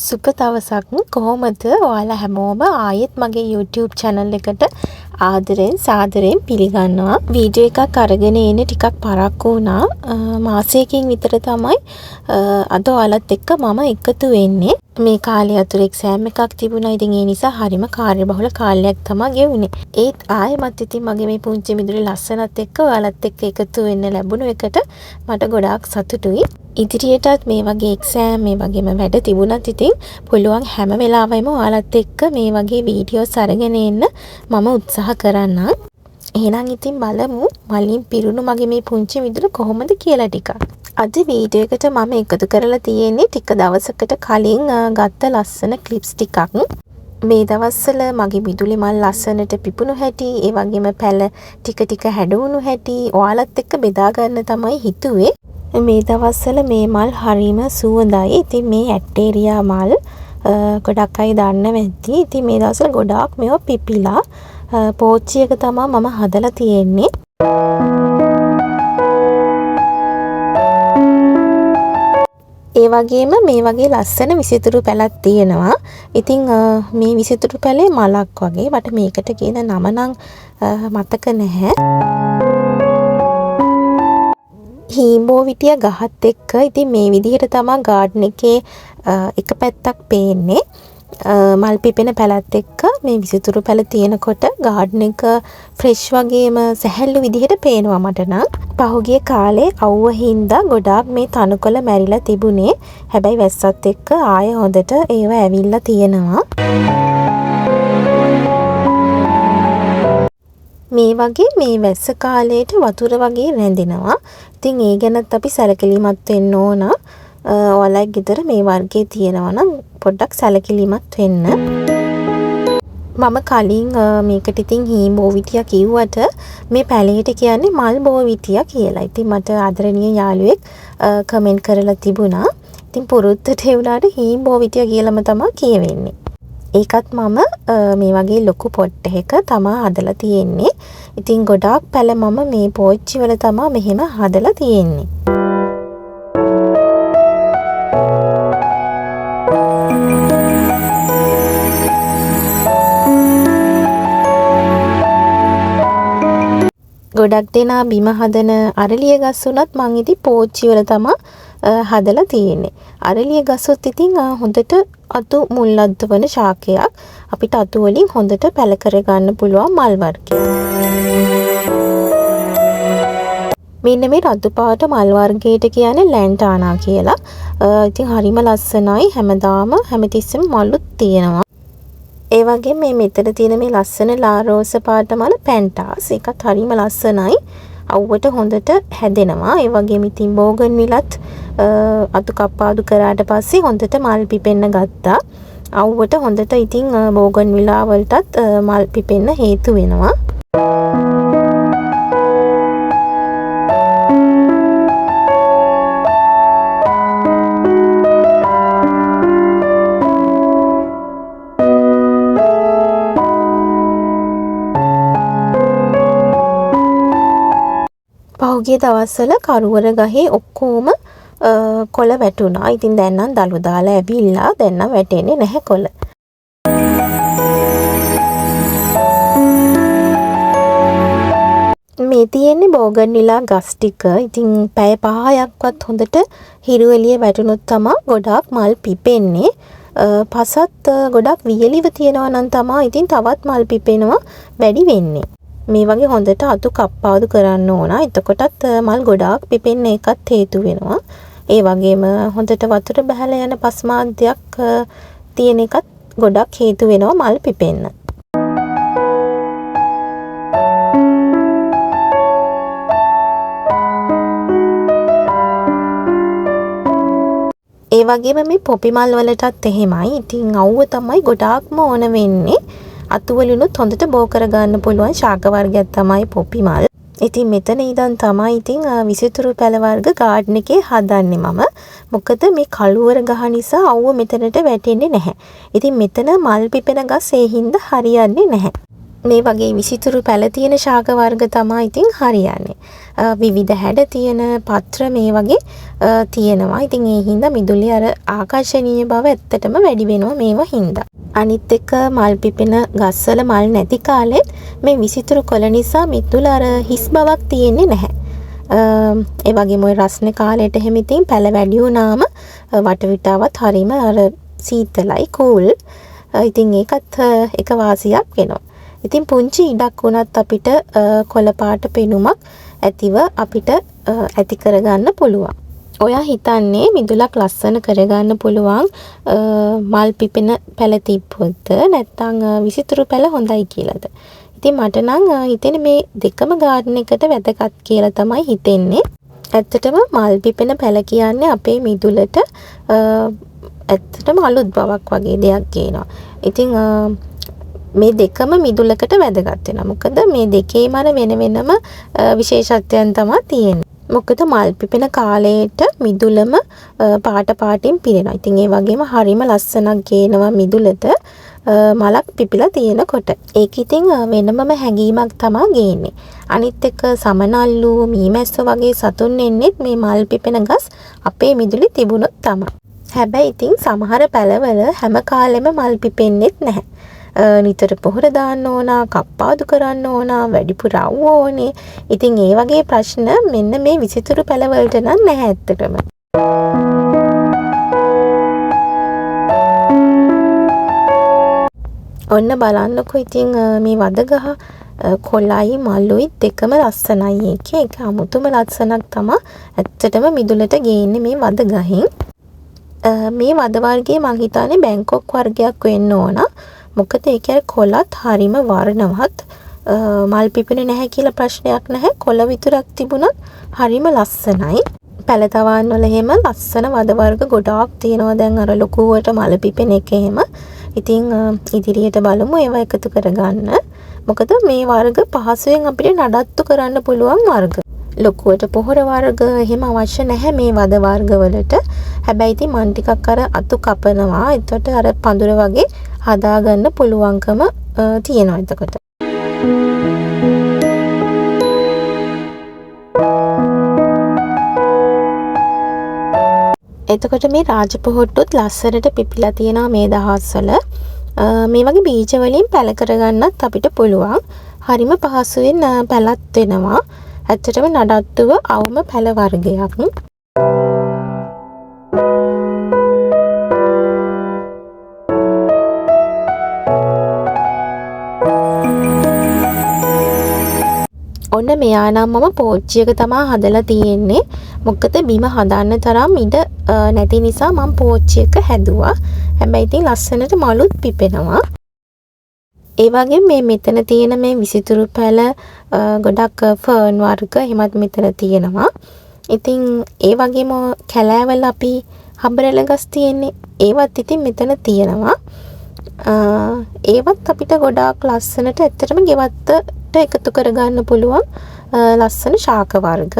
සුප දවසක් කොහොමද ඔයාලා හැමෝම ආයෙත් මගේ YouTube channel එකට ආදරෙන් සාදරෙන් පිළිගන්නවා. වීඩියෝ එකක් අරගෙන එන්න ටිකක් පරක්කු වුණා. මාසයකින් විතර තමයි අද ඔයාලත් එක්ක මම එකතු වෙන්නේ. මේ කාලය ඇතුළේ එක්සෑම් එකක් තිබුණා. ඉතින් ඒ නිසා හරිම කාර්යබහුල කාලයක් තමයි ගෙවුනේ. ඒත් ආයෙමත් ඉතින් මගේ මේ පුංචි මිදුලේ ලස්සනත් එක්ක ඔයාලත් එක්ක එකතු වෙන්න ලැබුණු එකට මට ගොඩාක් සතුටුයි. ඉදිරියටත් මේ වගේ එක්සෑම් මේ වගේම වැඩ තිබුණත් ඉතින් පුළුවන් හැම වෙලාවෙම ඔයාලත් එක්ක මේ වගේ වීඩියෝස් අරගෙන එන්න මම උත්සාහ කරන්නම්. එහෙනම් ඉතින් බලමු මලින් පිරුණු මගේ මේ පුංචි මිදුල කොහොමද කියලා ටිකක්. අද වීඩියෝ එකට මම එකතු කරලා තියෙන්නේ ටික දවසකට කලින් ගත්ත ලස්සන ක්ලිප්ස් ටිකක්. මේ දවස්වල මගේ මිදුලේ මල් ලස්සනට පිපුණු හැටි, ඒ වගේම පැල ටික ටික හැඩවුණු හැටි ඔයාලත් එක්ක බෙදා ගන්න තමයි හිතුවේ. මේ දවස්වල මේ මල් හරිම සුවඳයි. ඉතින් මේ ඇටේරියා මල් ගොඩක් අය දන්නව ඇති. ඉතින් මේ දවස්වල ගොඩාක් මේවා පිපිලා පෝච්චියක තමයි මම හදලා තියෙන්නේ. ඒ වගේම මේ වගේ ලස්සන විසිතුරු පැලක් තියෙනවා. ඉතින් මේ විසිතුරු පැලේ මලක් වගේ මට මේකට කියන නම නම් මතක නැහැ. හීම්බෝ විටිය ගහත් එක්ක ඉතින් මේ විදිහට තමයි ගාඩන් එකේ එක පැත්තක් පේන්නේ. මල් පිපෙන පැලත් එක්ක මේ විසිතුරු පැල තියෙනකොට ගාඩන් එක ෆ්‍රෙෂ් වගේම සැහැල්ලු විදිහට පේනවා මට නම්. පහුගිය කාලේ අවුව හින්දා ගොඩාක් මේ තනකොළ මැරිලා තිබුණේ. හැබැයි වැස්සත් එක්ක ආයෙ හොඳට ඒව ඇවිල්ලා තියෙනවා. මේ වගේ මේ වැස්ස කාලේට වතුර වගේ රැඳෙනවා. ඉතින් ඒ ගැනත් අපි සැලකිලිමත් වෙන්න ඕන. ඔයාලා ගෙදර මේ වර්ගයේ තියෙනවා නම් පොඩ්ඩක් සැලකිලිමත් වෙන්න. මම කලින් මේකට ඉතින් හීම්බෝ විටිය කිව්වට මේ පැලේට කියන්නේ මල් බෝ විටිය කියලා. ඉතින් මට ආදරණීය යාළුවෙක් කමෙන්ට් කරලා තිබුණා. ඉතින් පුරුද්දට ඒ වුණාට හීම්බෝ විටිය කියලාම තමයි කියවෙන්නේ. ඒකත් මම මේ වගේ ලොකු පොට් එකක තමයි හදලා තියෙන්නේ. ඉතින් ගොඩාක් පැල මම මේ පෝච්චි වල තමයි මෙහෙම හදලා තියෙන්නේ. ගොඩක් දෙනා බිම හදන අරලිය ගස් උනත් මං ඉතින් පෝච්චි වල තමයි හදලා තියෙන්නේ. අරලිය ගසොත් ඉතින් හොඳට අතු මුල් අද්දවන ශාකයක්. අපිට අතු වලින් හොඳට පැල කර ගන්න පුළුවන් මල් වර්ගයක්. මෙන්න මේ රතු පාට මල් වර්ගයට කියන්නේ ලැන්ටානා කියලා. ඉතින් හරිම ලස්සනයි. හැමදාම හැමතිස්සෙම මලුත් තියෙනවා. ඒ වගේ මේ මෙතන තියෙන මේ ලස්සන ලා රෝස පාට මල පැන්ටාස්. ඒකත් හරිම ලස්සනයි. අවුවට හොඳට හැදෙනවා. ඒ වගේම ඉතින් බෝගන් විලත් අතු කප්පාදු කරාට පස්සේ හොඳට මල් පිපෙන්න ගත්තා. අවුවට හොඳට ඉතින් බෝගන් විලා වලටත් මල් පිපෙන්න හේතු වෙනවා. පහුගිය දවස්වල කරුවර ගහේ ඔක්කොම කොළ වැටුණා. ඉතින් දැන් නම් දළු දාලා ඇවිල්ලා දැන් නම් වැටෙන්නේ නැහැ කොළ. මේ තියෙන්නේ බෝගන්විලා ගස් ටික. ඉතින් පැය 5ක්වත් හොඳට හිරු එළිය වැටුණොත් තමයි ගොඩාක් මල් පිපෙන්නේ. පසත් ගොඩක් වියලිව තියෙනවා නම් තමයි ඉතින් තවත් මල් පිපෙනවා වැඩි වෙන්නේ. මේ වගේ හොඳට අතු කප්පාදු කරන්න ඕන. එතකොටත් මල් ගොඩාක් පිපෙන්න එකත් හේතු වෙනවා. ඒ වගේම හොඳට වතුර බහලා යන පස්මාද්දයක් තියෙන එකත් ගොඩක් හේතු වෙනවා මල් පිපෙන්න. ඒ වගේම මේ පොපි මල් වලටත් එහෙමයි. ඉතින් අවුව තමයි ගොඩාක්ම ඕන වෙන්නේ. අතුවලුනුත් හොඳට බෝ කර ගන්න පුළුවන් ශාක වර්ගයක් තමයි පොපි මල්. ඉතින් මෙතන ඉඳන් තමයි ඉතින් විසිතුරු පැල වර්ග ගාඩන් එකේ හදන්නේ මම. මොකද මේ කළුවර ගහ නිසා අවුව මෙතනට වැටෙන්නේ නැහැ. ඉතින් මෙතන මල් පිපෙන ගස් ඒ හින්දා හරියන්නේ නැහැ. මේ වගේ විසිතුරු පැල තියෙන ශාක වර්ග තමයි ඉතින් හරියන්නේ. විවිධ හැඩ තියෙන පත්‍ර මේ වගේ තියෙනවා. ඉතින් ඒ හින්දා මිදුලේ අර ආකර්ෂණීය බව ඇත්තටම වැඩි වෙනවා මේවා හින්දා. අනිත් එක මල් පිපෙන ගස්වල මල් නැති කාලෙත් මේ විසිතුරු කොළ නිසා මිදුල අර හිස් බවක් තියෙන්නේ නැහැ. ඒ වගේම ওই රස්නේ කාලේට එහෙම ඉතින් පැල වැඩි වුණාම වටවිටාවත් හරීම අර සීතලයි කූල්. ඉතින් ඒකත් එක වාසියක් වෙනවා. ඉතින් පුංචි ඉඩක් වුණත් අපිට කොළ පාට පෙනුමක් ඇතිව අපිට ඇති කරගන්න පුළුවන්. ඔයා හිතන්නේ මිදුලක් ලස්සන කරගන්න පුළුවන් මල් පිපෙන පැල තිබ්බොත් නැත්නම් විසිතුරු පැල හොඳයි කියලාද? ඉතින් මට නම් හිතෙන්නේ මේ දෙකම ගාඩන් එකට වැදගත් කියලා තමයි හිතෙන්නේ. ඇත්තටම මල් පිපෙන පැල කියන්නේ අපේ මිදුලට ඇත්තටම අලුත් බවක් වගේ දෙයක් ගේනවා. ඉතින් මේ දෙකම මිදුලකට වැදගත් වෙනවා. මොකද මේ දෙකේම අර වෙන වෙනම විශේෂත්වයන් තමයි තියෙන්නේ. මොකද මල් පිපෙන කාලේට මිදුලම පාට පාටින් පිරෙනවා. ඉතින් ඒ වගේම හරිම ලස්සනක් ගේනවා මිදුලට මලක් පිපිලා තියෙනකොට. ඒක ඉතින් වෙනමම හැඟීමක් තමයි ගේන්නේ. අනිත් එක සමනල්ලු මීමැස්සෝ වගේ සතුන් එන්නේත් මේ මල් පිපෙන ගස් අපේ මිදුලේ තිබුණොත් තමයි. හැබැයි ඉතින් සමහර පැලවල හැම කාලෙම මල් පිපෙන්නේත් නැහැ. නිතර පොහොර දාන්න ඕන, කප්පාදු කරන්න ඕන, වැඩිපුර අවුව ඕනේ. ඉතින් ඒ වගේ ප්‍රශ්න මෙන්න මේ විසිතුරු පැලවලට නම් නැහැ ඇත්තටම. ඔන්න බලන්නකො ඉතින් මේ වදගහ කොළයි මලුයි දෙකම ලස්සනයි. ඒක අමුතුම ලස්සනක් තමයි ඇත්තටම මිදුලට ගේන්නේ මේ වදගහින්. මේ වද වර්ගයේ මං හිතන්නේ බැංකොක් වර්ගයක් වෙන්න ඕන. මොකද ඒක කොළත් හරිම වර්ණවත්. මල් පිපෙන්නේ නැහැ කියලා ප්‍රශ්නයක් නැහැ. කොළ විතරක් තිබුණත් හරිම ලස්සනයි. පැලතවාන් වල එහෙම ලස්සන වද වර්ග ගොඩාක් තියෙනවා. දැන් අර ලොකුවට මල් පිපෙන එක එහෙම. ඉතින් ඉදිරියට බලමු ඒවා එකතු කරගන්න. මොකද මේ වර්ග පහසුවෙන් අපිට නඩත්තු කරන්න පුළුවන් වර්ග. ලොකුවට පොහොර වර්ග එහෙම අවශ්‍ය නැහැ මේ වද වර්ග වලට. හැබැයි ඉතින් මන් ටිකක් අර අතු කපනවා. එතකොට අර පඳුර වගේ හදාගන්න පුළුවන්කම තියෙනවා එතකොට. එතකොට මේ රාජපොහොට්ටුත් ලස්සනට පිපිලා තියෙනවා මේ දහස්වල. මේ වගේ බීජ වලින් පැල කරගන්නත් අපිට පුළුවන්. හරිම පහසුවෙන් පැලත් වෙනවා. ඇත්තටම නඩත්තුව අවම පැල වර්ගයක්. ඔන්න මෙයා නම් මම පෝච්චියක තමයි හදලා තියෙන්නේ. මොකද බිම හදන්න තරම් ඉඩ නැති නිසා මම පෝච්චියක හැදුවා. හැබැයි ඉතින් ලස්සනට මලුත් පිපෙනවා. ඒ වගේ මේ මෙතන තියෙන මේ විසිතුරු පැල ගොඩක් ෆර්න් වර්ග එහෙමත් මෙතන තියෙනවා. ඉතින් ඒ වගේම කැලෑවල අපි හම්බරෙල ගස් තියෙන්නේ. ඒවත් ඉතින් මෙතන තියෙනවා. ඒවත් අපිට ගොඩාක් ලස්සනට ඇත්තටම ගෙවත්තට එකතු කරගන්න පුළුවන් ලස්සන ශාක වර්ග.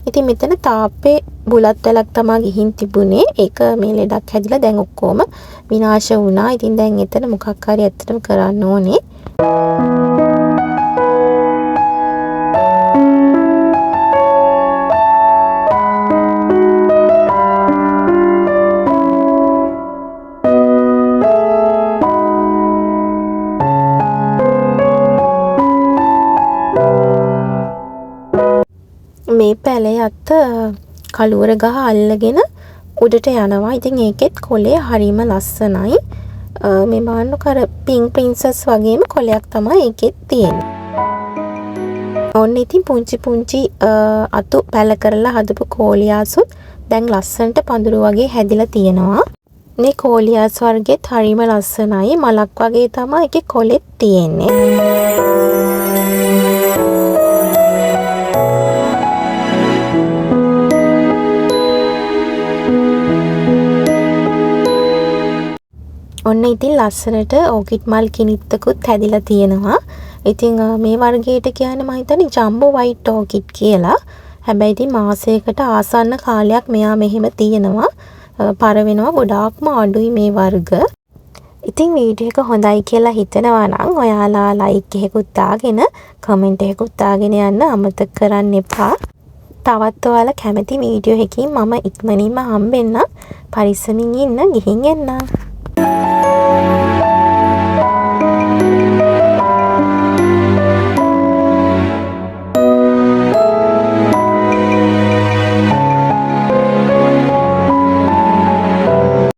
ඉතින් මෙතන තාප්පේ බුලත් වැලක් තමයි ගිහින් තිබුණේ. ඒක මේ ලෙඩක් හැදිලා දැන් ඔක්කොම විනාශ වුණා. ඉතින් දැන් එතන මොකක් හරි ඇත්තටම කරන්න ඕනේ. මේ පැලේ අත කළුවර ගහ අල්ලගෙන උඩට යනවා. ඉතින් ඒකෙත් කොළේ හරිම ලස්සනයි. මේ මාන්නකර පින්ක් ප්‍රින්සස් වගේම කොළයක් තමයි ඒකෙත් තියෙන්නේ. ඔන්න ඉතින් පුංචි පුංචි අතු පැල කරලා හදපු කෝලියාසුත් දැන් ලස්සනට පඳුරු වගේ හැදිලා තියෙනවා. මේ කෝලියාස් වර්ගෙත් හරිම ලස්සනයි. මලක් වගේ තමයි ඒකේ කොළෙත් තියෙන්නේ. ඔන්න ඉතින් ලස්සනට ඕකිඩ් මල් කිනිත්තකුත් හැදිලා තියෙනවා. ඉතින් මේ වර්ගයට කියන්නේ මම හිතන්නේ ජම්බෝ වයිට් ඕකිඩ් කියලා. හැබැයි ඉතින් මාසයකට ආසන්න කාලයක් මෙයා මෙහෙම තියෙනවා. පර වෙනවා ගොඩාක්ම අඩුයි මේ වර්ග. ඉතින් වීඩියෝ එක හොඳයි කියලා හිතනවා නම් ඔයාලා ලයික් එකකුත් දාගෙන කමෙන්ට් එකකුත් දාගෙන යන්න අමතක කරන්න එපා. තවත් ඔයාලා කැමති වීඩියෝ එකකින් මම ඉක්මනින්ම හම්බෙන්නම්. පරිස්සමින් ඉන්න. ගිහින් එන්න.